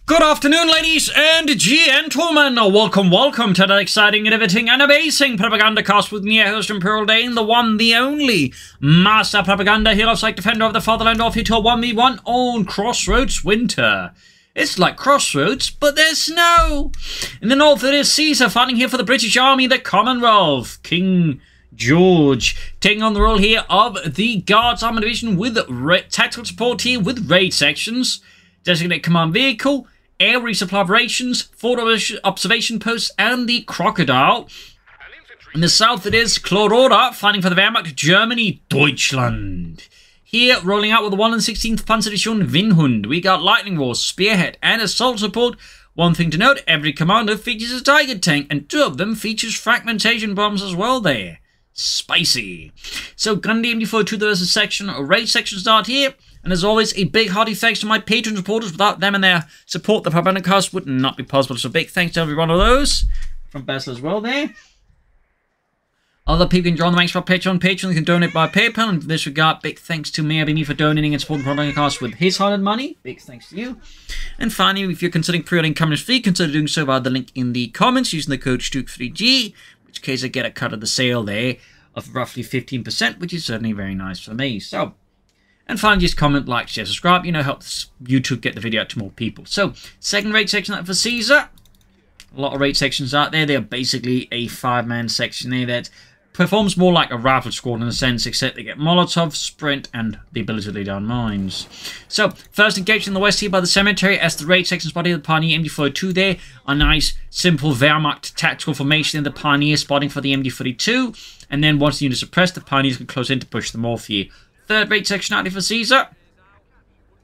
Good afternoon, ladies and gentlemen. Welcome to that exciting, innovating, and amazing Propagandacast with me, your host, Imperial Dane, the one, the only Master Propaganda Hero Psych Defender of the Fatherland off here to a 1v1 on Crossroads Winter. It's like Crossroads, but there's snow. In the north, it is Caesar fighting here for the British Army, the Commonwealth. King George taking on the role here of the Guards Armored Division with tactical support here with raid sections, designated command vehicle, air resupply operations, forward observation posts, and the Crocodile. In the south, it is Clororaa fighting for the Wehrmacht, Germany, Deutschland. Here, rolling out with the 1 and 16th Panzerdivision Windhund, we got Lightning Wars, Spearhead, and Assault Support. One thing to note, every commander features a Tiger tank, and 2 of them features fragmentation bombs as well there. Spicy. So, Gun MD42, there is a section, a raid section start here. And as always, a big hearty thanks to my Patreon supporters. Without them and their support, the Propagandacast would not be possible. So big thanks to every one of those. From Basil as well there. Other people can join the ranks for Patreon. Patreon can donate by PayPal. And in this regard, big thanks to Mayor Bini for donating and supporting the Propagandacast with his hard-earned money. Big thanks to you. And finally, if you're considering pre-ordering Communist Fee, consider doing so via the link in the comments using the code STUK3G. In which case, I get a cut of the sale there of roughly 15%, which is certainly very nice for me. So, and finally, just comment, like, share, subscribe. You know, helps YouTube get the video out to more people. So, second raid section out for Caesar. A lot of raid sections out there. They're basically a 5-man section there that performs more like a rifle squad in a sense, except they get Molotov, Sprint, and the ability to lay down mines. So, first engaged in the west here by the cemetery as the raid section spotted the Pioneer MD42 there. A nice, simple Wehrmacht tactical formation in the Pioneer spotting for the MD42. And then once the units are suppressed, the Pioneers can close in to push them off here. Third raid section out here for Caesar.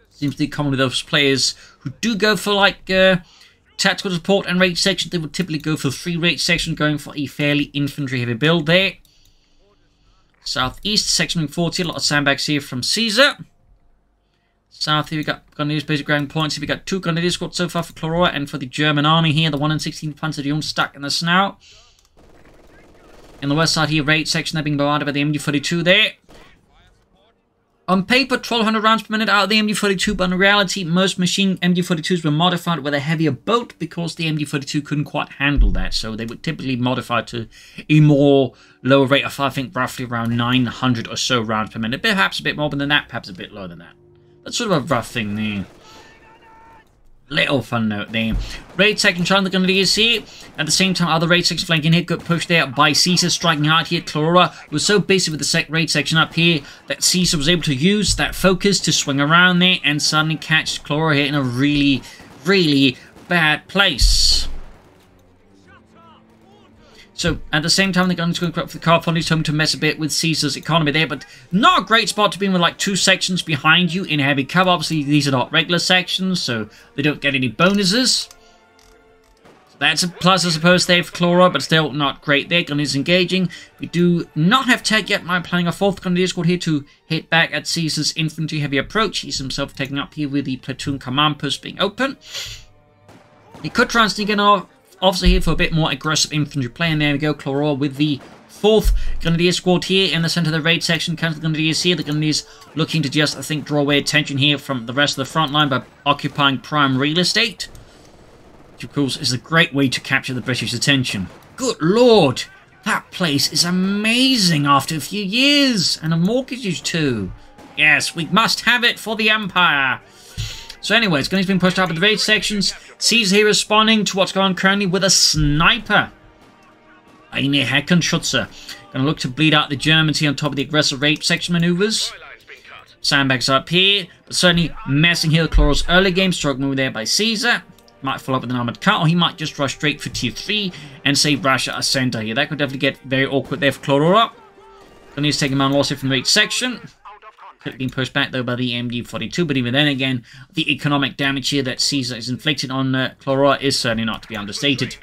Seems to be common with those players who do go for like tactical support and raid section. They would typically go for 3 raid sections, going for a fairly infantry heavy build there. Southeast section 40, a lot of sandbags here from Caesar. South here we got Grenadiers basic ground points. Here we got 2 Grenadier squads so far for Clororaa and for the German army here. The 1 and 16th Panzerdivision stuck in the snow. In the west side here, raid section, they're being bombarded by the MD42 there. On paper, 1,200 rounds per minute out of the MD42, but in reality, most machine MD42s were modified with a heavier bolt because the MD42 couldn't quite handle that. So they would typically modify to a more lower rate of, I think, roughly around 900 or so rounds per minute. Perhaps a bit more than that, perhaps a bit lower than that. That's sort of a rough thing there. Little fun note there. Raid section trying the Grenadiers here. At the same time, other raid sections flanking here got pushed there by Caesar, striking hard here. Clororaa was so busy with the raid section up here that Caesar was able to use that focus to swing around there and suddenly catch Clororaa here in a really, really bad place. So, at the same time, the guns going for the car ponies home to mess a bit with Caesar's economy there, but not a great spot to be in with like 2 sections behind you in heavy cover. Obviously, these are not regular sections, so they don't get any bonuses. So that's a plus, I suppose, there for Clororaa, but still not great there. Gun is engaging. We do not have tech yet. I'm planning a 4th Grenadier squad here to hit back at Caesar's infantry heavy approach. He's himself taking up here with the platoon command post being open. He could try and sneak in off. Officer here for a bit more aggressive infantry play, and there we go, Clororaa with the 4th Grenadier squad here in the center of the raid section. Comes the Grenadiers here. The Grenadiers looking to just, I think, draw away attention here from the rest of the front line by occupying prime real estate, which of course is a great way to capture the British attention. Good lord, that place is amazing after a few years, and a mortgages too. Yes, we must have it for the Empire. So anyway, it's going to be pushed out with the raid sections. Caesar here responding to what's going on currently with a sniper. Eine Heckenschütze. Going to look to bleed out the Germans here on top of the aggressive raid section maneuvers. Sandbags up here, but certainly messing here with Clorora's early game. Struggling there by Caesar. Might follow up with an armored car, or he might just rush straight for tier 3 and save Russia a center here. That could definitely get very awkward there for Clororaa. Going to need to take a man loss here from the raid section. Being pushed back though by the MD42, but even then again, the economic damage here that Caesar is inflicted on Clororaa is certainly not to be understated.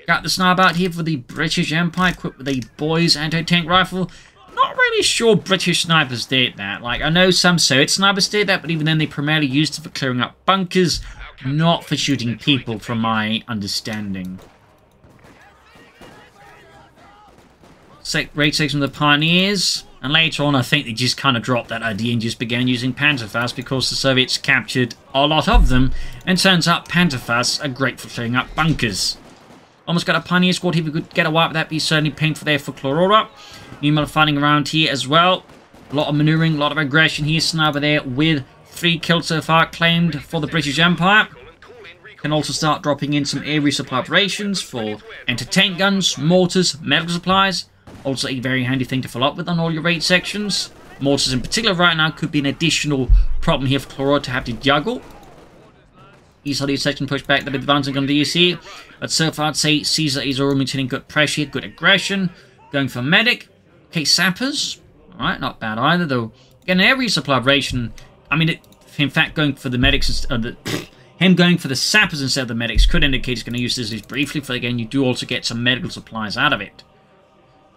Got the sniper out here for the British Empire, equipped with a boys anti-tank rifle. Not really sure British snipers did that. Like, I know some Soviet snipers did that, but even then they primarily used it for clearing up bunkers, not for shooting people, from my understanding. Raid section of the Pioneers. And later on, I think they just kind of dropped that idea and just began using Panzerfaust because the Soviets captured a lot of them. And turns out Panzerfausts are great for clearing up bunkers. Almost got a Pioneer squad. If we could get a wipe, that'd be certainly painful there for Clororaa. Meanwhile, fighting around here as well. A lot of maneuvering, a lot of aggression here. Sniper there with 3 kills so far claimed for the British Empire. Can also start dropping in some air resupply operations for anti-tank guns, mortars, medical supplies. Also a very handy thing to follow up with on all your raid sections. Mortars in particular right now could be an additional problem here for Clororaa to have to juggle. East Holiday section pushed back, they're advancing on DC. But so far I'd say Caesar is already maintaining good pressure, good aggression. Going for medic. Okay, sappers. Alright, not bad either though. Again, an air resupply operation. I mean, in fact, going for the medics, him going for the sappers instead of the medics could indicate he's going to use this briefly. For again, you do also get some medical supplies out of it.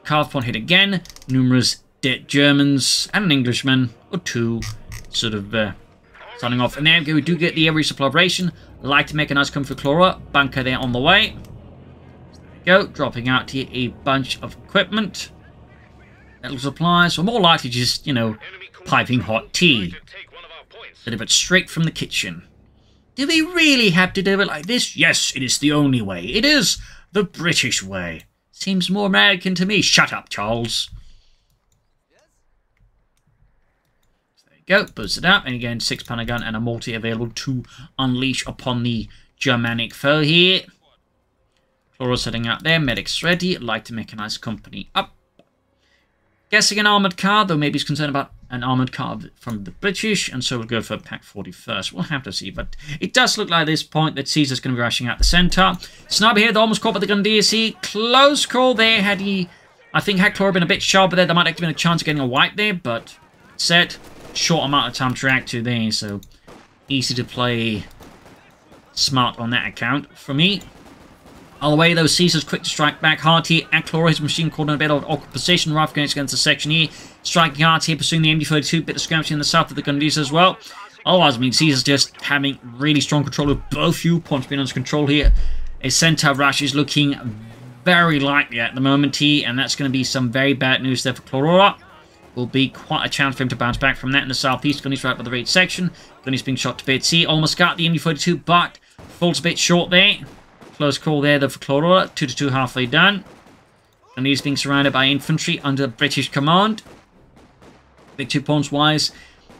Carve point hit again. Numerous dead Germans and an Englishman or 2 sort of starting off. And there we do get the air resupply operation. Light mechanized come for Clororaa. Bunker there on the way. So there we go. Dropping out here a bunch of equipment. Medical supplies. Or more likely just, you know, piping hot tea. Delivered straight from the kitchen. Do we really have to do it like this? Yes, it is the only way. It is the British way. Seems more American to me. Shut up, Charles. So there you go. Boost it up. And again, 6-pounder gun and a multi available to unleash upon the Germanic foe here. Clororaa setting out there. Medics ready. Light mechanized company up. Guessing an armoured car, though maybe he's concerned about an armoured car from the British, and so we'll go for Pack 40 first. We'll have to see, but it does look like at this point that Caesar's going to be rushing out the centre. Sniper here, almost caught by the gun DSC. Close call there. Had he, I think, had Clororaa been a bit sharper there, there might have been a chance of getting a wipe there, but set, short amount of time to react to there, so easy to play smart on that account for me. All the way, though, Caesar's quick to strike back hard here at Clororaa. His machine caught in a bit of awkward position. Rifle going against the section here. Striking hard here, pursuing the MD-32. Bit of skirmishing in the south of the Gundis as well. Otherwise, I mean, Caesar's just having really strong control of both viewpoints being under control here. A centaur rush is looking very likely at the moment here, and that's going to be some very bad news there for Clororaa. Will be quite a challenge for him to bounce back from that in the southeast. Gunny's right by the raid section. Gunny's being shot to bits here. Almost got the MD-32, but falls a bit short there. Close call there, though, for Clororaa. 2-2 halfway done. And he's being surrounded by infantry under British command. Big 2 points wise.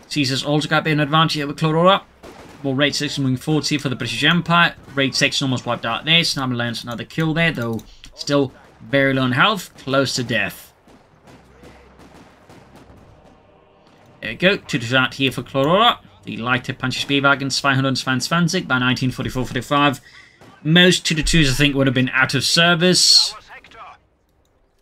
Caesar's also got a bit of an advantage here with Clororaa. More raid section moving forwards here for the British Empire. Raid section almost wiped out there. Sniper lands another kill there, though still very low in health. Close to death. There we go. 2-2 out here for Clororaa. The lighter punchy Spearwagen 222 by 1944-45. Most 2-2s, I think, would have been out of service,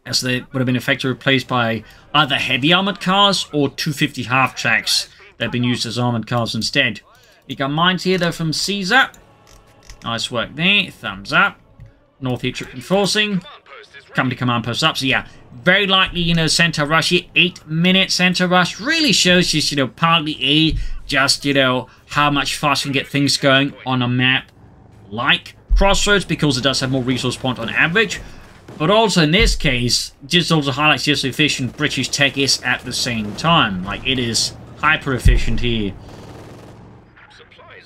as they would have been effectively replaced by either heavy armoured cars or 250 half-tracks that have been used as armoured cars instead. You got mines here, though, from Caesar. Nice work there. Thumbs up. North here, troop enforcing. Company command post up. So, yeah, very likely, you know, center rush here. 8-minute center rush really shows just, you know, partly just, you know, how much faster you can get things going on a map like Crossroads, because it does have more resource point on average, but also in this case just also highlights just how efficient British tech is at the same time. Like, it is hyper efficient here.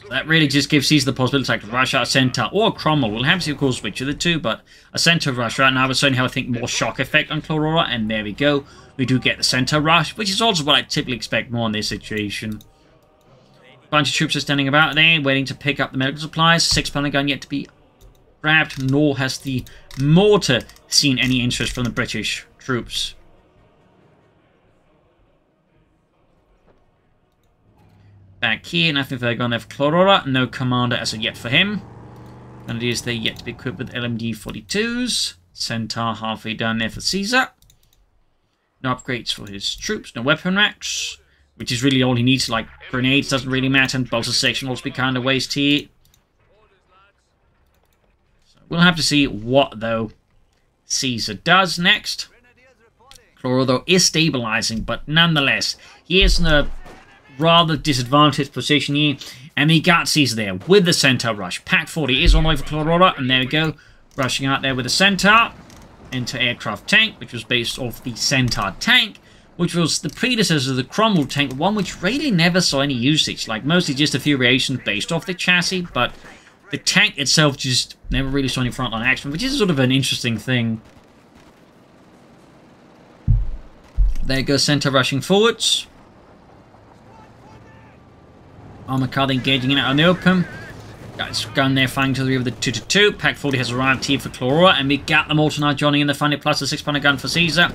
So that really just gives Caesar the possibility to rush out a center or a Cromwell. We'll have to see, of course, which of the two, but a center rush right now would certainly have, I think, more shock effect on Clororaa, and there we go. We do get the center rush, which is also what I typically expect more in this situation. Bunch of troops are standing about there, waiting to pick up the medical supplies. 6-pounder gun yet to be grabbed, nor has the mortar seen any interest from the British troops. Back here, nothing further going there for Clororaa. No commander as of yet for him. And it is there yet to be equipped with LMD-42s. Centaur halfway down there for Caesar. No upgrades for his troops, no weapon racks, which is really all he needs. Like, grenades doesn't really matter, and bolster section will also be kind of waste here. So we'll have to see what, though, Caesar does next. Clororaa, though, is stabilizing, but nonetheless, he is in a rather disadvantaged position here, and he got Caesar there with the Centaur rush. Pack 40 is on the way for Clororaa, and there we go, rushing out there with the Centaur into aircraft tank, which was based off the Centaur tank, which was the predecessor of the Cromwell tank, one which really never saw any usage, like mostly just a few variations based off the chassis, but the tank itself just never really saw any frontline action, which is sort of an interesting thing. There goes Center rushing forwards. Armor car engaging in out in the open. Guys going there fighting to the rear of the 2-2. Pack 40 has arrived here for Clororaa, and we got them all tonight joining in the funny plus the 6-pounder gun for Caesar.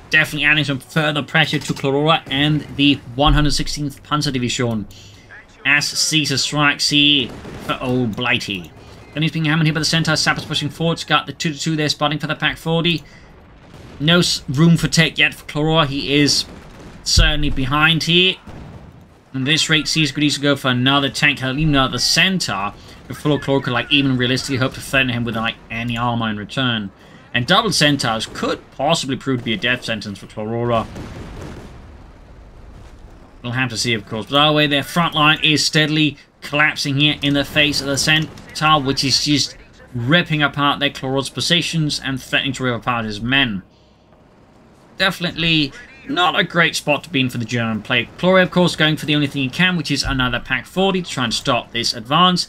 Definitely adding some further pressure to Clororaa and the 116th Panzer Division as Caesar strikes here for old Blighty. Then he's being hammered here by the center. Sappers pushing forwards. Got the 2-2 there spotting for the Pack 40. No room for take yet for Clororaa. He is certainly behind here. And this rate, Caesar could easily go for another tank, even though the center before Clororaa could like even realistically hope to threaten him with like any armor in return. And double centaurs could possibly prove to be a death sentence for Clororaa. We'll have to see, of course. But either way, their front line is steadily collapsing here in the face of the centaur, which is just ripping apart their Clorora's positions and threatening to rip apart his men. Definitely not a great spot to be in for the German play. Clororaa, of course, going for the only thing he can, which is another Pack 40 to try and stop this advance.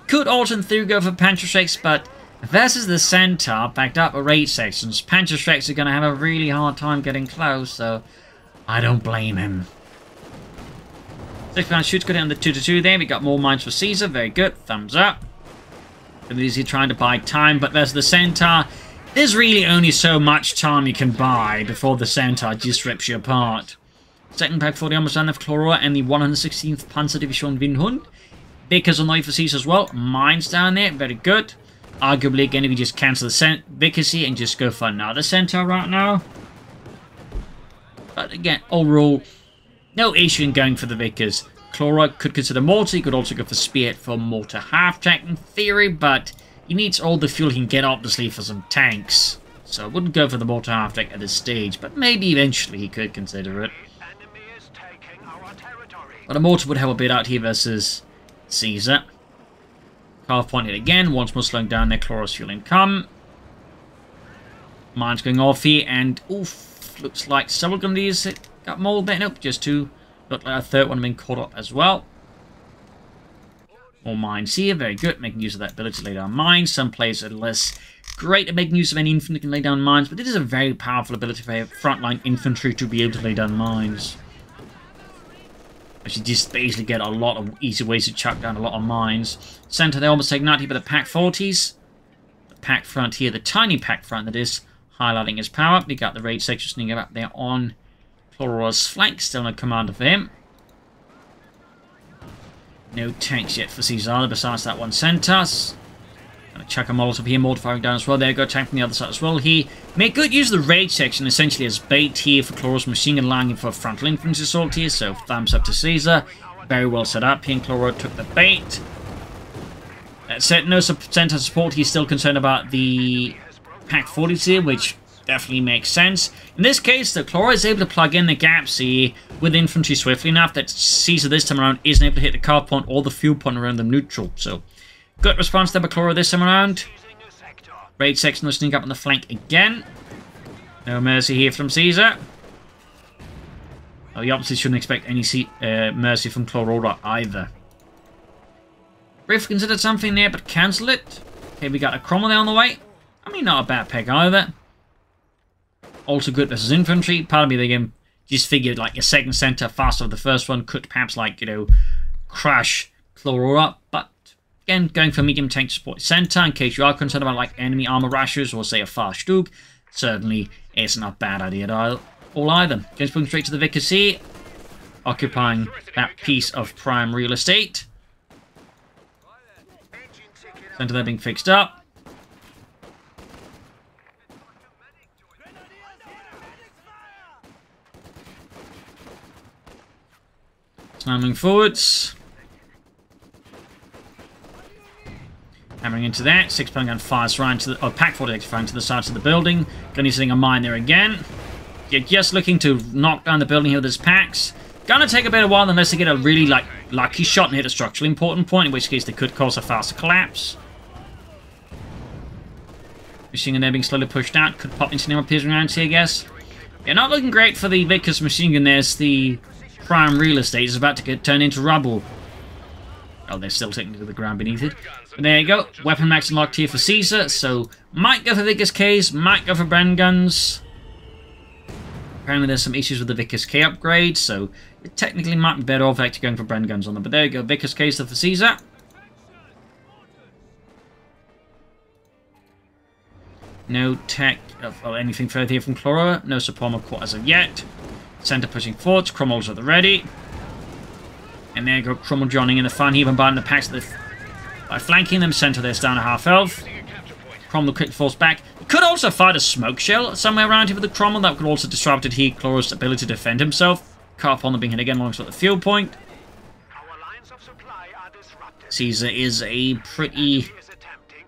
Could also, in theory, go for Panzerschrecks, but versus the centaur, backed up with raid sections, Panzerschrecks are going to have a really hard time getting close, so I don't blame him. 6-pounder shoots go down the 2-2 there. We got more mines for Caesar. Very good. Thumbs up. Easy trying to buy time, but versus the centaur, there's really only so much time you can buy before the centaur just rips you apart. Second Pack 40 almost done for Clororaa and the 116th Panzer Division Windhund. Vickers on the way for Caesar as well. Mines down there. Very good. Arguably, again, if you just cancel the Vickers here and just go for another centaur right now. But again, overall, no issue in going for the Vickers. Clororaa could consider mortar. He could also go for Spearhead for mortar half-track in theory, but he needs all the fuel he can get obviously for some tanks. So I wouldn't go for the mortar half-track at this stage, but maybe eventually he could consider it. But a mortar would help a bit out here versus Caesar. Half pointed again, once more slowing down their Clorora's fuel income. Mines going off here, and oof, looks like several of these got mauled there. Nope, just two. Looked like a third one being caught up as well. More mines here, very good, making use of that ability to lay down mines. Some players are less great at making use of any infantry can lay down mines, but it is a very powerful ability for frontline infantry to be able to lay down mines. You just basically get a lot of easy ways to chuck down a lot of mines. Center, they're almost taken out here by the Pack 40s. The Pack front here, the tiny Pack front that is, highlighting his power. We got the raid section sneaking up there on Clorora's flank, still no commander for him. No tanks yet for Caesar, besides that one centaur. Gonna chuck a Molotov here, mortar firing down as well. There you go, tank from the other side as well. He made good use of the raid section essentially as bait here for Clorora's machine gun, allowing him for a frontal infantry assault here, so thumbs up to Caesar. Very well set up here, and Clororaa took the bait. That said, no centaur support. He's still concerned about the Pack 40s here, which definitely makes sense. In this case, the Clororaa is able to plug in the gaps here with infantry swiftly enough that Caesar this time around isn't able to hit the car point or the fuel point around them neutral. So, good response there by Clororaa this time around. Raid section will sneak up on the flank again. No mercy here from Caesar. Oh, you obviously shouldn't expect any mercy from Clororaa either. Riff considered something there, but cancel it. Okay, we got a Cromwell there on the way. I mean, not a bad pick either. Also good versus infantry. Part of me, they just figured like your second center faster than the first one could perhaps like, you know, crush Clororaa. But again, going for medium tank support center in case you are concerned about like enemy armor rushers or say a fast Stug, certainly isn't a bad idea at all either. Just putting straight to the Vickers here, occupying that piece of prime real estate. Center there being fixed up. Slamming forwards. Hammering into that. 6-pounder gun fires right into the... Oh, Pack 40 firing to the sides of the building. Gonna be sitting a mine there again. You're just looking to knock down the building here with his packs. Gonna take a bit of while unless they get a really, like, lucky shot and hit a structurally important point, in which case they could cause a faster collapse. Machine gun there being slowly pushed out. Could pop into near piercing rounds here, I guess. Yeah, not looking great for the Vickers machine gun. There's the prime real estate. It's about to get turned into rubble. Oh, they're still taking to the ground beneath it. But there you go. Weapon max unlocked here for Caesar. So, might go for Vickers Ks, might go for Bren guns. Apparently there's some issues with the Vickers K upgrade, so it technically might be better off actually going for Bren guns on them. But there you go, Vickers Ks for Caesar. No tech or anything further here from Clororaa. No support as of yet. Center pushing forwards. Cromwell's at the ready. And there you go, Cromwell joining in the fun here, bombarding the packs by flanking them. Center there's down to half health. Cromwell quickly falls back. He could also fight a smoke shell somewhere around here with the Cromwell. That could also disrupt here Cloraa's ability to defend himself. Cut upon them being hit again alongside the field point. Caesar is a pretty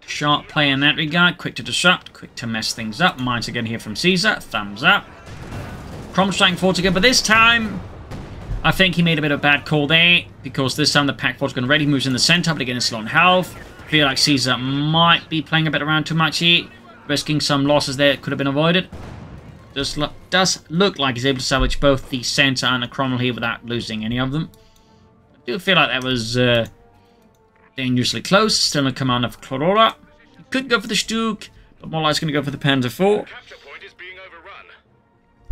sharp player in that regard. Quick to disrupt, quick to mess things up. Mines again here from Caesar. Thumbs up. Cromwell striking forwards again, but this time I think he made a bit of a bad call there, because this time the pack force gun ready moves in the center, but again it's low on health. I feel like Caesar might be playing a bit around too much here, risking some losses there that could have been avoided. Does look like he's able to salvage both the center and the Cromwell here without losing any of them. I do feel like that was dangerously close. Still no commander for Clororaa. He could go for the Stuke, but more likely going to go for the Panzer IV.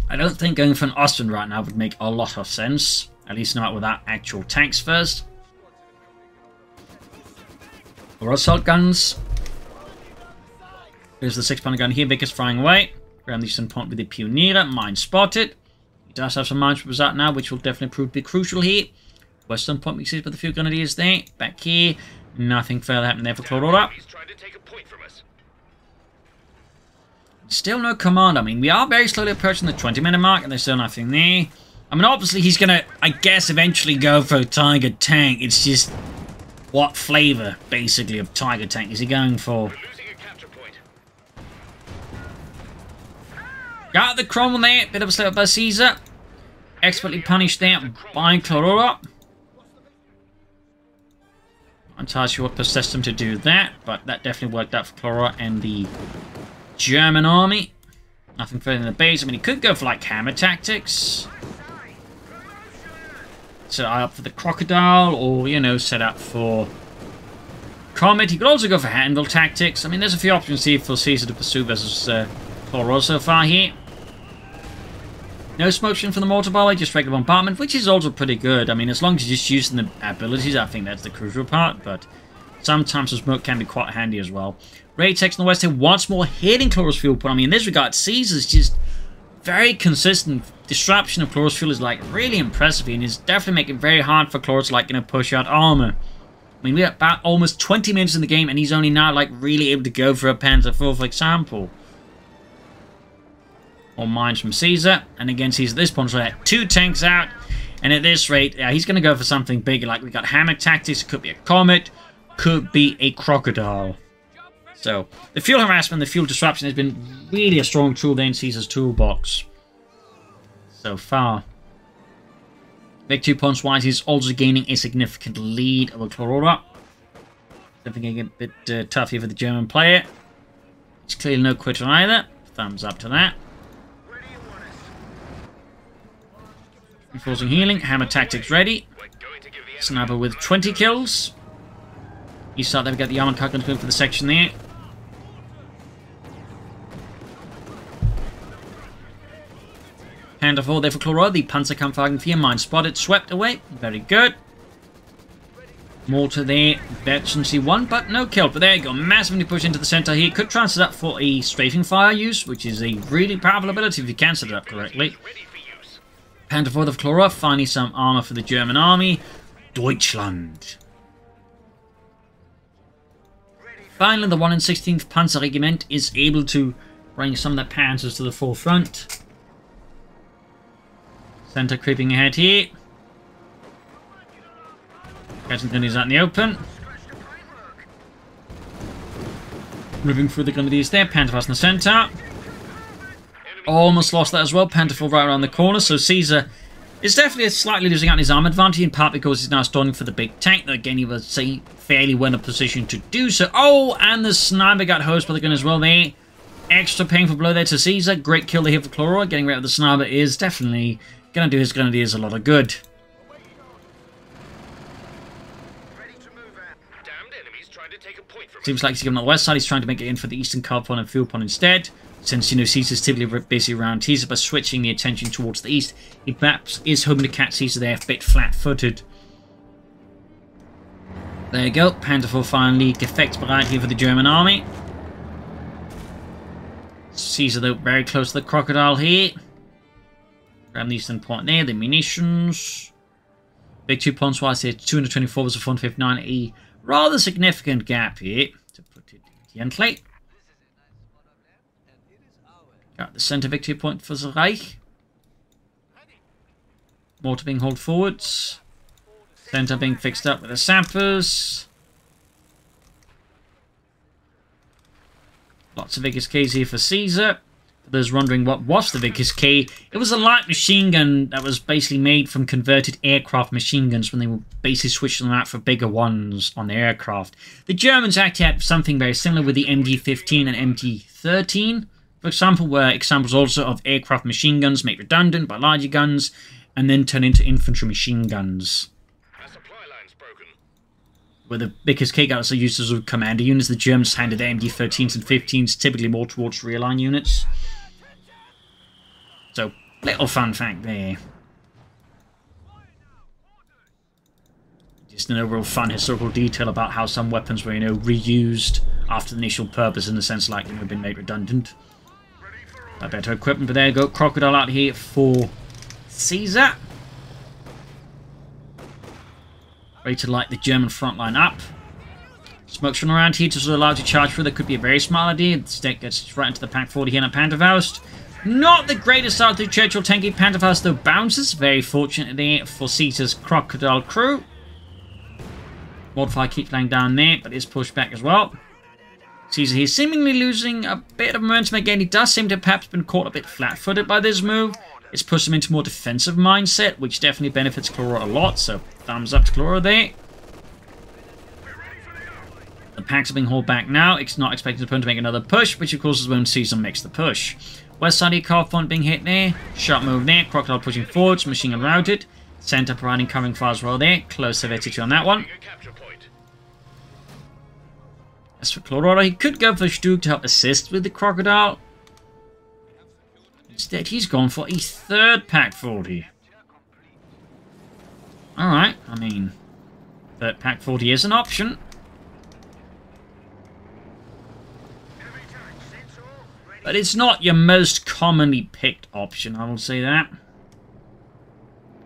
I don't think going for an Austrian right now would make a lot of sense. At least not without actual tanks first. Or assault guns. There's the 6-pounder gun here. Vickers flying away. Around the eastern point with the Pioneer. Mine spotted. He does have some mines from out now, which will definitely prove to be crucial here. Western point we see with the few grenadiers there. Back here. Nothing further happening there for Clororaa. Still no command. I mean, we are very slowly approaching the 20-minute mark, and there's still nothing there. I mean, obviously, he's going to, I guess, eventually go for a Tiger tank. It's just, what flavor, basically, of Tiger tank is he going for? Got the Cromwell there. Bit of a slip up by Caesar. Expertly punished there by Clororaa. I'm not entirely sure what possessed him to do that, but that definitely worked out for Clororaa and the German army. Nothing further in the base. I mean, he could go for like hammer tactics. Set up for the crocodile, or you know, set up for Comet. He could also go for handle tactics. I mean, there's a few options here for Caesar to pursue versus Clororaa so far here. No smoke from the mortar volley, just regular bombardment, which is also pretty good. I mean, as long as you're just using the abilities, I think that's the crucial part. But sometimes the smoke can be quite handy as well. Ray takes on the west here once more, hitting Cloraa's fuel point. I mean, in this regard, Caesar's just very consistent. Disruption of Cloraa's fuel is like really impressive, and is definitely making it very hard for Clororaa to like, you know, push out armor. I mean, we're about almost 20 minutes in the game, and he's only now like really able to go for a Panzer IV, for example. Or mines from Caesar, and again, Caesar at this point, so I had 2 tanks out, and at this rate, yeah, he's going to go for something bigger. Like we got hammer tactics, it could be a Comet, could be a Crocodile. So, the fuel harassment, the fuel disruption has been really a strong tool there in Caesar's toolbox so far. Victory points wise, he's also gaining a significant lead over Clororaa. Definitely getting a bit tough here for the German player. It's clearly no quitter either. Thumbs up to that. Enforcing healing, hammer tactics ready. Sniper with 20 kills. You start there, we got the armored car guns going for the section there. Panzer IV there for Clororaa. The Panzerkampfwagen 4 mine spotted, swept away. Very good. Mortar there, veteran C1, but no kill. But there you go, massively push into the center here. Could try and set up for a strafing fire use, which is a really powerful ability if you can set it up correctly. Panzer IV of Clororaa, finding some armor for the German army. Deutschland. Finally, the 1 in 16th Panzer Regiment is able to bring some of their panzers to the forefront. Center creeping ahead here. Kensington is out in the open. Moving through the grenadiers there. Panzer in the center. Almost lost that as well. Panzer IV right around the corner. So Caesar is definitely slightly losing out on his arm advantage, in part because he's now starting for the big tank. Though again, he was fairly well in a position to do so. Oh, and the sniper got hosed by the gun as well there. extra painful blow there to Caesar. Great kill here for Clororaa. Getting rid of the sniper is definitely going to do his grenadiers a lot of good. Seems like he's given on the west side. He's trying to make it in for the eastern card point and field point instead. Since, you know, Caesar's typically busy around Caesar, but switching the attention towards the east, he perhaps is hoping to catch Caesar there a bit flat-footed. There you go. Panzerful finally gefechtsbereit here for the German army. Caesar, though, very close to the crocodile here. Grab the eastern point there, the munitions. Big 2 points wise here, 224 versus 159, a rather significant gap here, to put it gently. Got the center victory point for the Reich. Mortar being hauled forwards. Center being fixed up with the sappers. Lots of Vickers Ks here for Caesar. For those wondering what was the Vickers K, it was a light machine gun that was basically made from converted aircraft machine guns when they were basically switching them out for bigger ones on their aircraft. The Germans actually had something very similar with the MG-15 and MG-13, for example, were examples also of aircraft machine guns made redundant by larger guns and then turned into infantry machine guns. Where the Vickers K guns are used as commander units, the Germans handed their MG-13s and 15s typically more towards rear line units. So, little fun fact there. Just an overall fun historical detail about how some weapons were, you know, reused after the initial purpose in the sense like, you know, been made redundant. A better equipment, but there you go. Crocodile out here for Caesar. Ready to light the German front line up. Smoke showing around here to sort of allow to charge through. That could be a very smart idea. The stick gets right into the Pack 40 here in a Panzerfaust. Not the greatest start to the Churchill tanky. Panzerfaust though bounces. Very fortunate there for Caesar's Crocodile crew. Mortar keeps laying down there, but is pushed back as well. Caesar here seemingly losing a bit of momentum again. He does seem to have perhaps been caught a bit flat-footed by this move. It's pushed him into a more defensive mindset, which definitely benefits Clororaa a lot, so thumbs up to Clororaa there. The packs are being hauled back now. It's not expecting the opponent to make another push, which of course is when Caesar makes the push. West side of car front being hit there. Sharp move there. Crocodile pushing forwards. Machine gun routed. Center providing covering fire as well there. Close severity on that one. As for Clororaa, he could go for Stug to help assist with the Crocodile. Instead, he's gone for a third Pack 40. Alright, I mean, third Pack 40 is an option. But it's not your most commonly picked option, I will say that.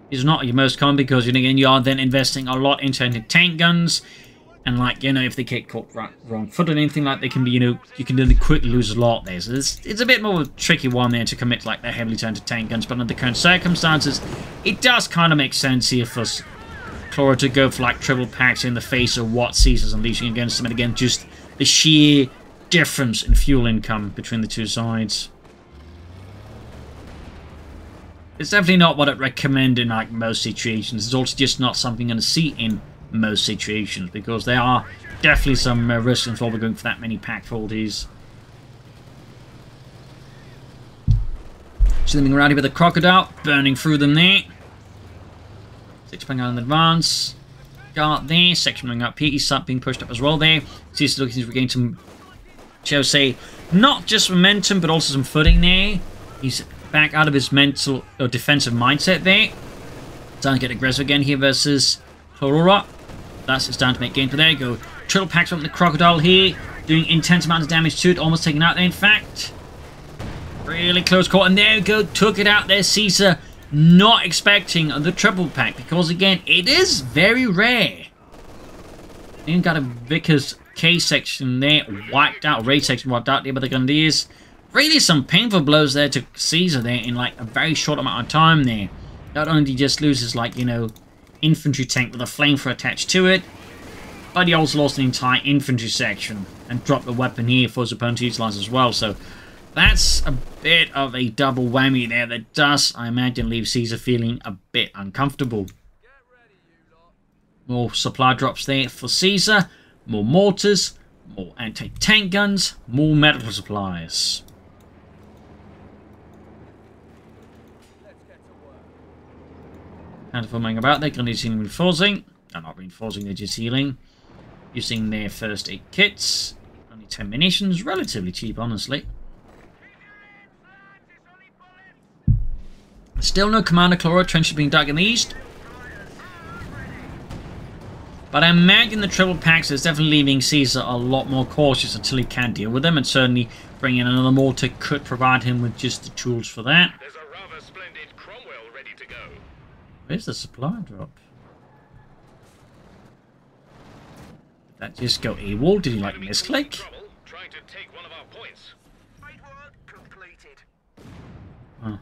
It's not your most common because, again, you are then investing a lot into tank guns. And, like, you know, if they get caught wrong foot or anything, like, they can be, you know, you can then quickly lose a lot there. So it's a bit more of a tricky one there to commit, like, they're heavily turned to tank guns. But under the current circumstances, it does kind of make sense here for Clororaa to go for, like, triple packs in the face of what Caesar's unleashing against them. And again, just the sheer difference in fuel income between the two sides. It's definitely not what I'd recommend in, like, most situations. It's also just not something you're going to see in most situations, because there are definitely some risks involved with going for that many Pack 40s. Swimming around here with the Crocodile, burning through them there. 6 playing out in advance. Guard there, section running up here, he's being pushed up as well there. He's looking to regain some, shall we say, not just momentum, but also some footing there. He's back out of his mental or defensive mindset there. Starting to get aggressive again here versus Clororaa. That's it's down to make gains, but there you go. Triple packs from the Crocodile here, doing intense amounts of damage to it, almost taken out there, in fact. Really close call, and there you go, took it out there, Caesar. Not expecting the triple pack, because again, it is very rare. Even got a Vickers K section there, wiped out, raid section wiped out there by the Grenadiers. Really some painful blows there to Caesar there in like a very short amount of time there. Not only just loses, like, you know, infantry tank with a flamethrower attached to it, but he also lost an entire infantry section and dropped the weapon here for his opponent to utilize as well. So that's a bit of a double whammy there that does, I imagine, leave Caesar feeling a bit uncomfortable. More supply drops there for Caesar, more mortars, more anti-tank guns, more medical supplies. Panther moving about there. Grenadiers healing, reinforcing. They're not reinforcing, they're just healing. Using their first aid kits. Only 10 munitions. Relatively cheap, honestly. Still no Commander Clororaa. Trenches being dug in the east. But I imagine the triple packs is definitely leaving Caesar a lot more cautious until he can deal with them. And certainly bringing in another mortar could provide him with just the tools for that. There's a rather splendid Cromwell ready to go. Where's the supply drop? Did that just go AWOL? Did he like misclick? Trying to take one of our points. Great work completed. Oh.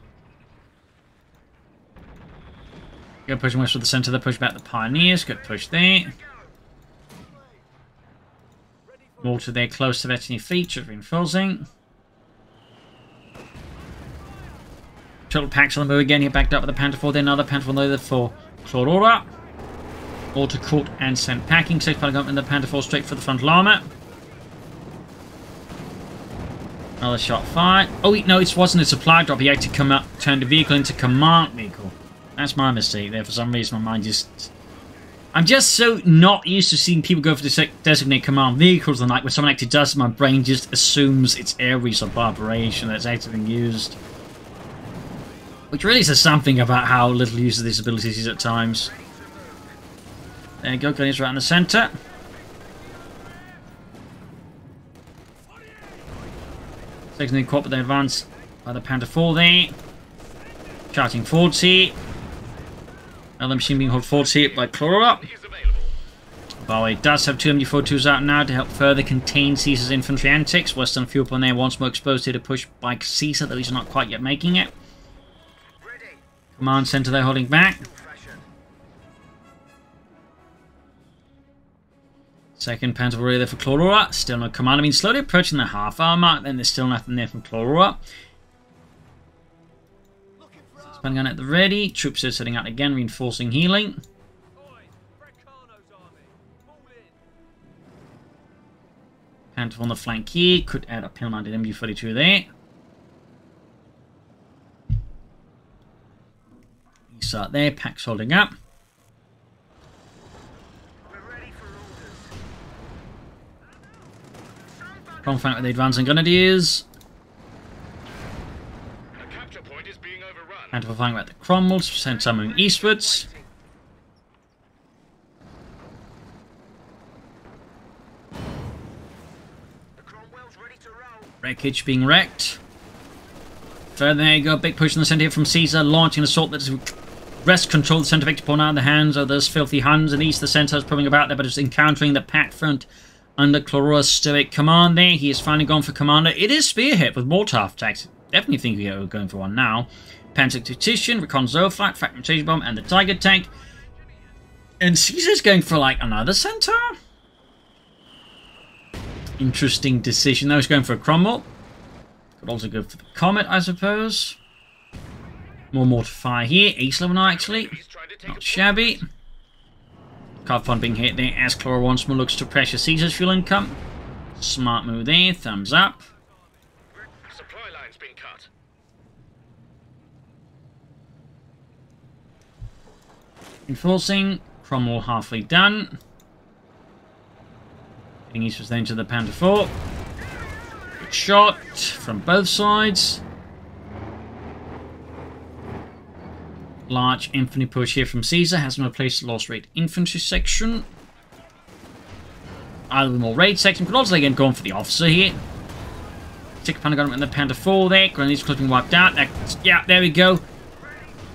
Go pushing west for the centre. They push back the Pioneers. Good push there. Mortar there close to veteran feature. Reinforcing. Total packs on the move again. He backed up with the Panther 4. Then another Panther 4 there for Clororaa. Mortar caught and sent packing. 6 Polygon and the Panther 4 straight for the frontal armour. Another shot fired. Oh, no, it wasn't a supply drop. He had to come up, turn the vehicle into command vehicle. That's my mistake there. For some reason, my mind just... I'm just so not used to seeing people go for the designate command vehicles, and like when someone actually does, my brain just assumes it's Ares or Barbaration that's actually being used. Which really says something about how little use of these abilities is at times. There you go, Grenadiers right in the centre. Secondly, caught with the advance by the Panther 4 there. Charging forwards here. Another machine being held forwards here by Clororaa. Bowie does have 2 MG42s out now to help further contain Caesar's infantry antics. Western fuel on there, once more exposed here to push by Caesar, though he's not quite yet making it. Command centre there holding back. Second Panther warrior there for Clororaa. Still no command. I mean, slowly approaching the half-hour mark, then there's still nothing there from Clororaa. Spending on at the ready. Troops are setting out again, reinforcing healing. Panther on the flank here. Could add a pin-mounted MG42 there. You start there. Packs holding up. Confront with the advancing Grenadiers. Panther flying back the Cromwell, sent some moving eastwards. Wreckage being wrecked. Further, there you go, big push in the centre here from Caesar, launching an assault that is wrest control the centre victor pawn out of the hands of those filthy Huns, and east the centre is proving about there, but it's encountering the pack front under Clorora's stoic command there. He has finally gone for commander. It is Spearhead with more tough attacks. Definitely think we're going for one now. Panzer Tactician, Recon Zoflat, Fragmentation Bomb, and the Tiger Tank. And Caesar's going for like another centaur? Interesting decision. Though he's going for a Cromwell. Could also go for the Comet, I suppose. More mortar fire here. Ace level now, actually. Not shabby. Carpon being hit there as Clororaa once more looks to pressure Caesar's fuel income. Smart move there. Thumbs up. Supply line's been cut. Enforcing. Cromwell halfway done. Getting eastwards then to the Panther 4. Good shot from both sides. Large infantry push here from Caesar. Has no place to lost rate infantry section. Either the more raid section. Could also again go on for the officer here. 6 Pentagon in the Panther 4 there. Grenadiers clipping wiped out. Yeah, there we go.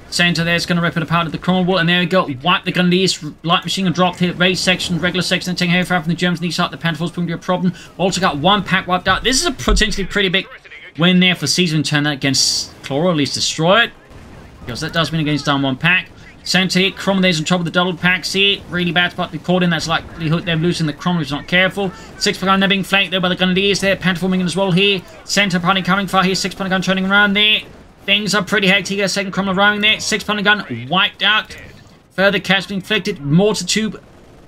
Centre there is going to rip it apart at the Cromwell. And there we go. Wipe the Grenadiers. Light machine gun dropped here. Raid section, regular section. Taking heavy fire from the Germans. These are the Panther 4's proving to be a problem. Also got one pack wiped out. This is a potentially pretty big win there for Caesar and turn that against Clororaa. At least destroy it. Because that does mean against down one pack. Centre here, Cromwell there's in trouble with the double packs here. Really bad spot to be caught in. That's likelihood them losing the Cromwell if he's not careful. 6 Pentagon they're being flanked there by the Grenadiers there. Panther forming in as well here. Centre party coming far here. 6 Pentagon turning around there. Things are pretty hectic here. Second Cromwell around there. 6 Pentagon wiped out. Further catch being inflicted. Mortar tube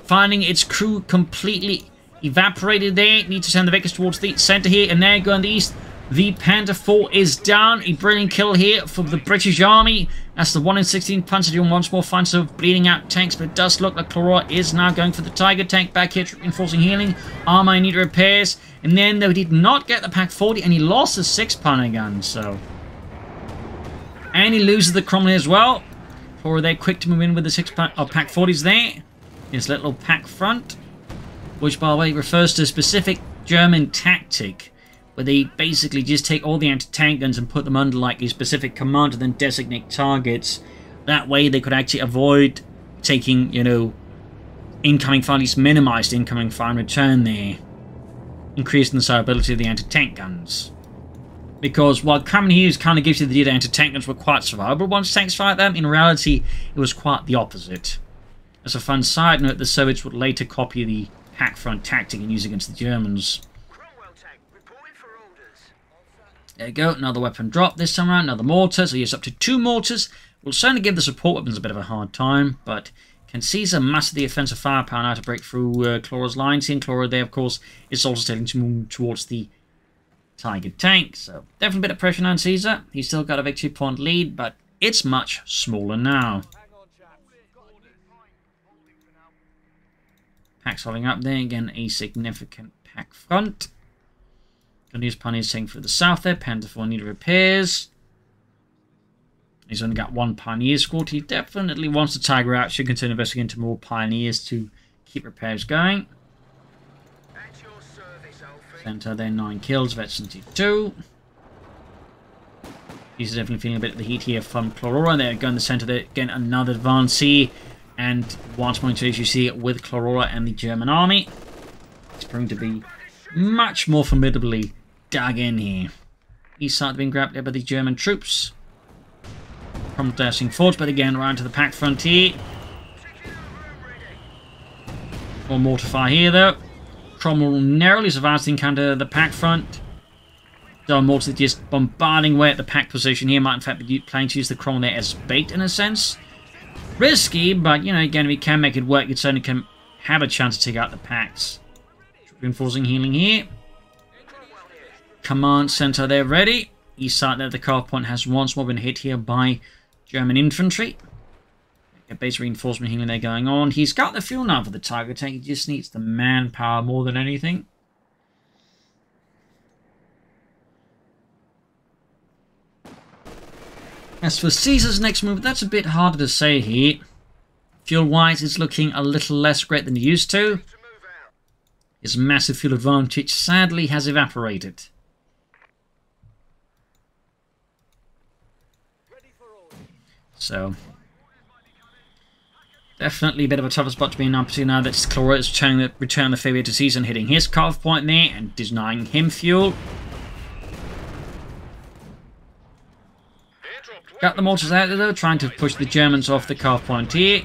finding its crew completely evaporated there. Need to send the Vickers towards the centre here. And there going the east. The Panther 4 is down. A brilliant kill here for the British Army. That's the 1 in 16 Panzer doing once more finds of bleeding out tanks, but it does look like Clororaa is now going for the Tiger tank back here, reinforcing healing. Armor in need repairs. And then they did not get the Pack 40, and he lost the 6-pounder gun, so. And he loses the Cromley as well. Clororaa there quick to move in with the Pack 40s there. His little pack front, which by the way refers to a specific German tactic, where they basically just take all the anti-tank guns and put them under like a specific command and then designate targets. That way they could actually avoid taking, you know, incoming fire, at least minimize the incoming fire in return there, increasing the survivability of the anti-tank guns. Because while coming here kind of gives you the idea that anti-tank guns were quite survivable once tanks fight them, in reality it was quite the opposite. As a fun side note, the Soviets would later copy the pack front tactic and use it against the Germans. There you go, another weapon drop this time around, another mortar, so he's up to 2 mortars. Will certainly give the support weapons a bit of a hard time, but can Caesar master the offensive firepower now to break through Clorora's lines? And Clororaa there, of course, is also starting to move towards the Tiger tank, so definitely a bit of pressure on Caesar. He's still got a victory point lead, but it's much smaller now. Pack's holding up there, again a significant pack front. These pioneers taking through the south there. Panther 4 need repairs. He's only got 1 pioneer squad. He definitely wants the Tiger out. Should consider investing into more pioneers to keep repairs going. Center there, 9 kills. Vet 72. He's definitely feeling a bit of the heat here from Clororaa. There, going to the center there. Again, another advance here. And once more into as you see it with Clororaa and the German army. It's proving to be much more formidably dug in here. East side being grabbed there by the German troops. From dashing forwards, but again around to the pack front here. More mortar fire here though. Cromwell narrowly survives the encounter of the pack front. So mortar just bombarding away at the pack position here. Might in fact be planning to use the Cromwell there as bait in a sense. Risky, but you know, again, if we can make it work, you certainly can have a chance to take out the packs. Reinforcing healing here. Command center there ready. East side there, the car point has once more been hit here by German infantry. A base reinforcement healing there going on. He's got the fuel now for the Tiger tank. He just needs the manpower more than anything. As for Caesar's next move, that's a bit harder to say here. Fuel-wise, it's looking a little less great than he used to. His massive fuel advantage sadly has evaporated. So, definitely a bit of a tougher spot to be in, particularly now that Clororaa is returning the failure to Caesar and hitting his cutoff point there and denying him fuel. Got the mortars out there though, trying to push the Germans off the cutoff point here.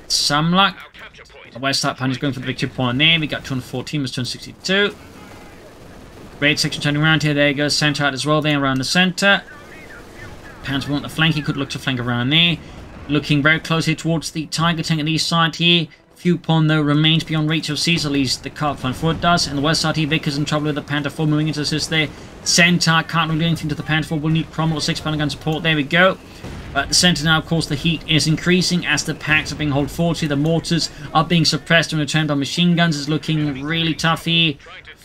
Some luck. The West side pan is going for the victory point there. We got 214 was 262. Red section turning around here. There you go. Center out as well there around the center. Pants want the flank. He could look to flank around there. Looking very close here towards the Tiger tank on the east side here. Few pawn though remains beyond reach of Caesar. At least the car front forward does. And the west side here, Vickers in trouble with the Panther 4 moving into assist there. Center can't really do anything to the Panther 4. We'll need Cromwell 6-pounder gun support. There we go. But at the center now, of course, the heat is increasing as the packs are being held forward here. The mortars are being suppressed and returned by machine guns. It's looking really tough here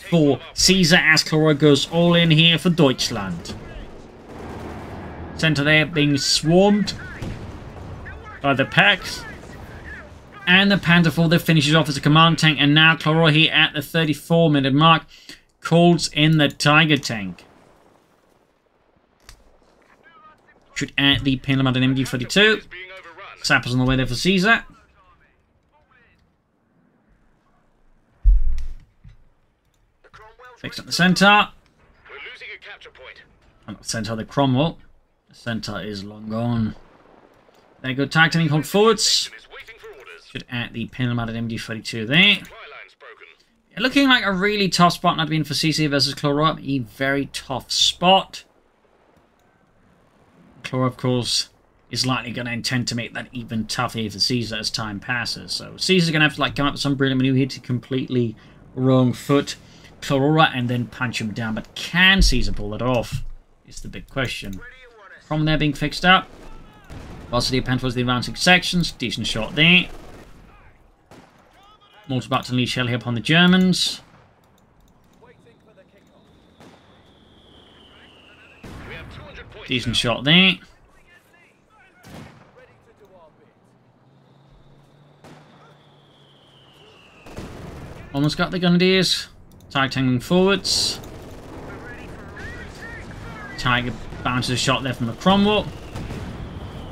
for Caesar as Clororaa goes all in here for Deutschland. Center there being swarmed by the packs. And the Panther 4 that finishes off as a command tank. And now Clororaa here at the 34-minute mark calls in the Tiger tank. Should add the payload on an MG-42. Sappers on the way there for Caesar. Fixed at the center. We're losing a capture point. Not the center, the Cromwell. The center is long gone. There you go, targeting hold forwards. Should add the payload on an MG-42 there. Yeah, looking like a really tough spot not being for CC versus Clororaa. A very tough spot. Clororaa, of course, is likely going to intend to make that even tougher for Caesar as time passes. So Caesar's going to have to come up with some brilliant maneuver here to completely wrong foot Clororaa and then punch him down. But can Caesar pull that off? Is the big question. From there being fixed up. Velocity of pen towards the advancing sections. Decent shot there. Mortar about to unleash shell here upon the Germans. Decent shot there. Almost got the Grenadiers. Tiger tangling forwards. Tiger bounces a shot there from the Cromwell.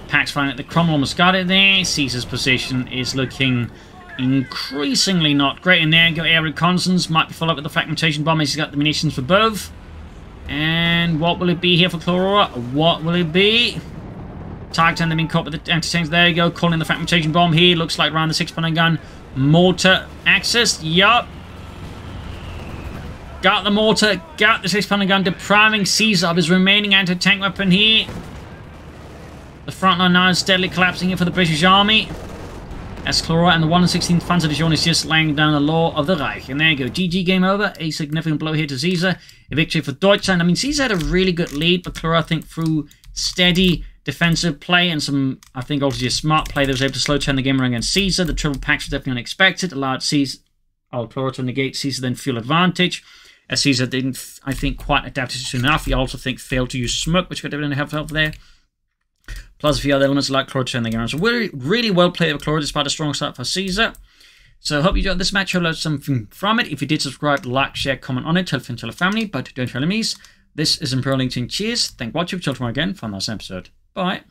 Pack's firing at the Cromwell, almost got it there. Caesar's position is looking increasingly not great. And there you go, air reconnaissance. Might be followed up with the fragmentation bomb. He's got the munitions for both. And what will it be here for Clororaa? What will it be? Tiger tender being caught with the anti-tanks. There you go, calling the fragmentation bomb here. Looks like around the 6-pounder gun. Mortar access. Yup. Got the mortar. Got the 6-pounder gun. Depriving Caesar of his remaining anti-tank weapon here. The front line now is steadily collapsing here for the British Army. As Clororaa and the 116th Panzer Division is just laying down the law of the Reich. And there you go. GG, game over. A significant blow here to Caesar. A victory for Deutschland. I mean, Caesar had a really good lead, but Clororaa, I think, through steady defensive play and some, I think, obviously a smart play that was able to slow turn the game around against Caesar. The triple packs were definitely unexpected. Allowed Caesar, Clororaa to negate Caesar, then fuel advantage. As Caesar didn't, I think, quite adapt to enough. He also, think, failed to use smoke, which could have been help there. Plus a few other elements like Clororaa turning the game around. So really well played with Clororaa despite a strong start for Caesar. So I hope you enjoyed this match. Hope you learned something from it. If you did, subscribe, like, share, comment on it. Tell a friend, tell a family, but don't tell enemies. This is Imperial LinkedIn. Cheers. Thank you for watching. Till tomorrow again for another episode. Bye.